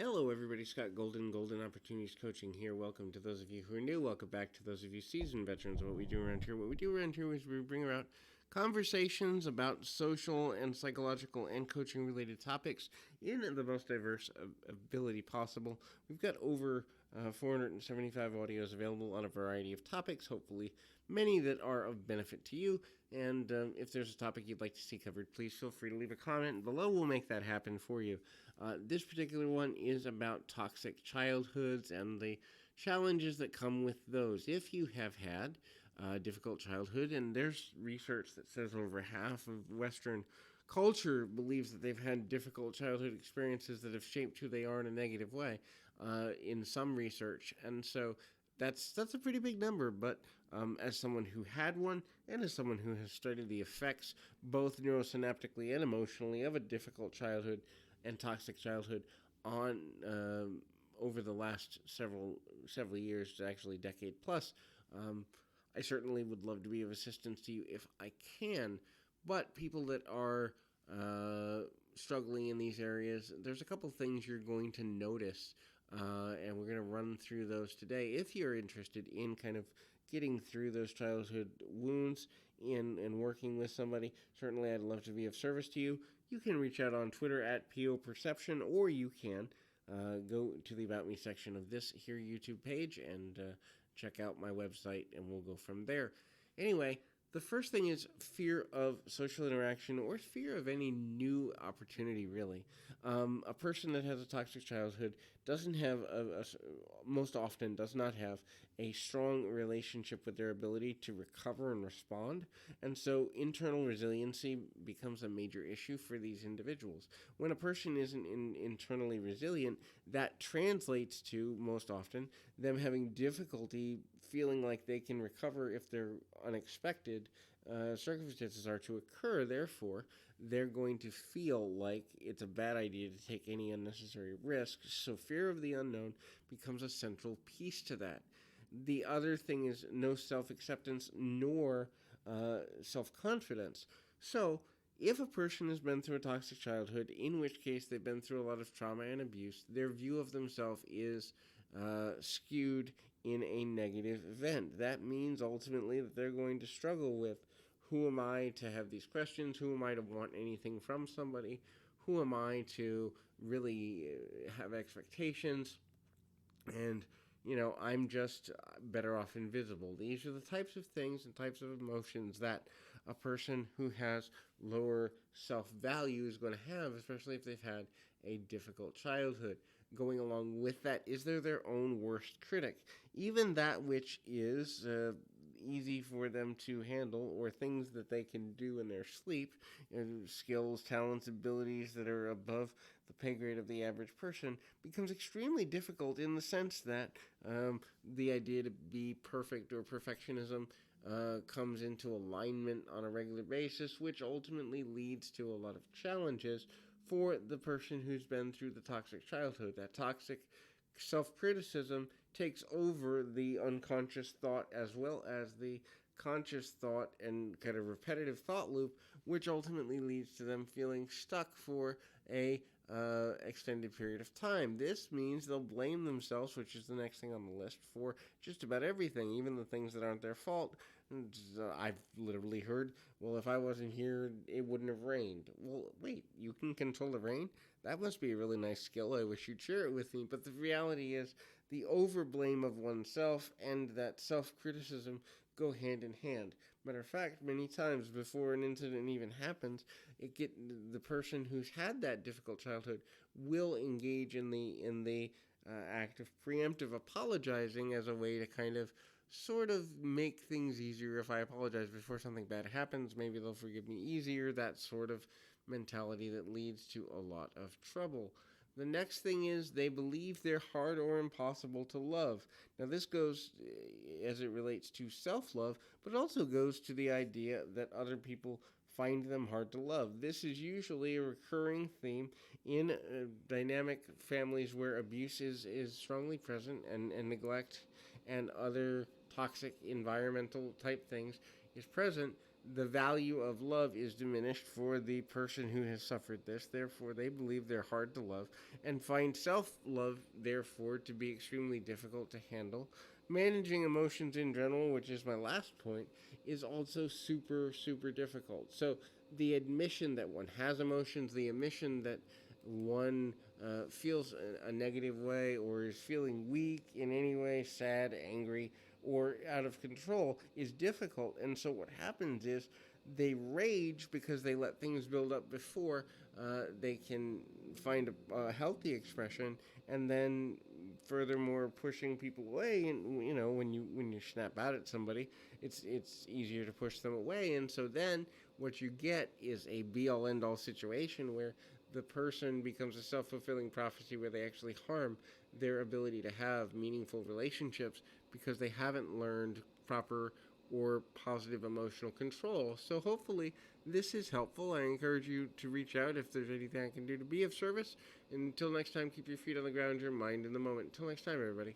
Hello, everybody. Scott Golden, Golden Opportunities Coaching here. Welcome to those of you who are new. Welcome back to those of you seasoned veterans of what we do around here. What we do around here is we bring around conversations about social and psychological and coaching related topics in the most diverse ability possible. We've got over 475 audios available on a variety of topics, hopefully many that are of benefit to you. And if there's a topic you'd like to see covered, please feel free to leave a comment below. We'll make that happen for you. This particular one is about toxic childhoods and the challenges that come with those. If you have had a difficult childhood, and there's research that says over half of Western culture believes that they've had difficult childhood experiences that have shaped who they are in a negative way in some research. And so that's a pretty big number, but as someone who had one and as someone who has studied the effects both neurosynaptically and emotionally of a difficult childhood and toxic childhood on over the last several years, actually decade plus, I certainly would love to be of assistance to you if I can. But people that are struggling in these areas, there's a couple things you're going to notice, and we're going to run through those today. If you're interested in kind of getting through those childhood wounds and working with somebody, certainly I'd love to be of service to you. You can reach out on Twitter at PO Perception, or you can go to the About Me section of this here YouTube page and check out my website, and we'll go from there. Anyway, the first thing is fear of social interaction or fear of any new opportunity, really. A person that has a toxic childhood doesn't have, most often does not have a strong relationship with their ability to recover and respond. And so internal resiliency becomes a major issue for these individuals. When a person isn't internally resilient, that translates to, most often, them having difficulty feeling like they can recover if their unexpected circumstances are to occur. Therefore, they're going to feel like it's a bad idea to take any unnecessary risk. So fear of the unknown becomes a central piece to that. The other thing is no self-acceptance nor self-confidence. So if a person has been through a toxic childhood, in which case they've been through a lot of trauma and abuse, their view of themselves is skewed in a negative event. That means ultimately that they're going to struggle with, who am I to have these questions? Who am I to want anything from somebody? Who am I to really have expectations? And, I'm just better off invisible. These are the types of things and types of emotions that a person who has lower self-value is going to have, especially if they've had a difficult childhood. Going along with that is they're their own worst critic. Even that which is easy for them to handle, or things that they can do in their sleep, skills, talents, abilities that are above the pay grade of the average person, becomes extremely difficult in the sense that the idea to be perfect or perfectionism comes into alignment on a regular basis, which ultimately leads to a lot of challenges for the person who's been through the toxic childhood. That toxic self-criticism takes over the unconscious thought as well as the conscious thought and kind of repetitive thought loop, which ultimately leads to them feeling stuck for a extended period of time. This means they'll blame themselves, which is the next thing on the list, for just about everything, even the things that aren't their fault. I've literally heard, well, if I wasn't here, it wouldn't have rained. Well, wait, you can control the rain? That must be a really nice skill. I wish you'd share it with me. But the reality is the overblame of oneself and that self-criticism go hand in hand. Matter of fact, many times before an incident even happens, the person who's had that difficult childhood will engage in the act of preemptive apologizing as a way to kind of sort of make things easier. If I apologize before something bad happens, maybe they'll forgive me easier. That sort of mentality that leads to a lot of trouble. The next thing is they believe they're hard or impossible to love. Now, this goes as it relates to self-love, but it also goes to the idea that other people find them hard to love. This is usually a recurring theme in dynamic families where abuse is strongly present, and neglect and other toxic environmental type things is present. the value of love is diminished for the person who has suffered this. Therefore, they believe they're hard to love and find self love, therefore, to be extremely difficult to handle. Managing emotions in general, which is my last point, is also super, super difficult. So, the admission that one has emotions, the admission that one feels a negative way or is feeling weak in any way, sad, angry, or out of control is difficult. And so what happens is they rage because they let things build up before they can find a healthy expression, and then furthermore pushing people away. And when you snap out at somebody, it's easier to push them away. And so then what you get is a be all end all situation where the person becomes a self-fulfilling prophecy, where they actually harm their ability to have meaningful relationships because they haven't learned proper or positive emotional control. So hopefully this is helpful. I encourage you to reach out if there's anything I can do to be of service. And until next time, keep your feet on the ground, your mind in the moment. Until next time, everybody.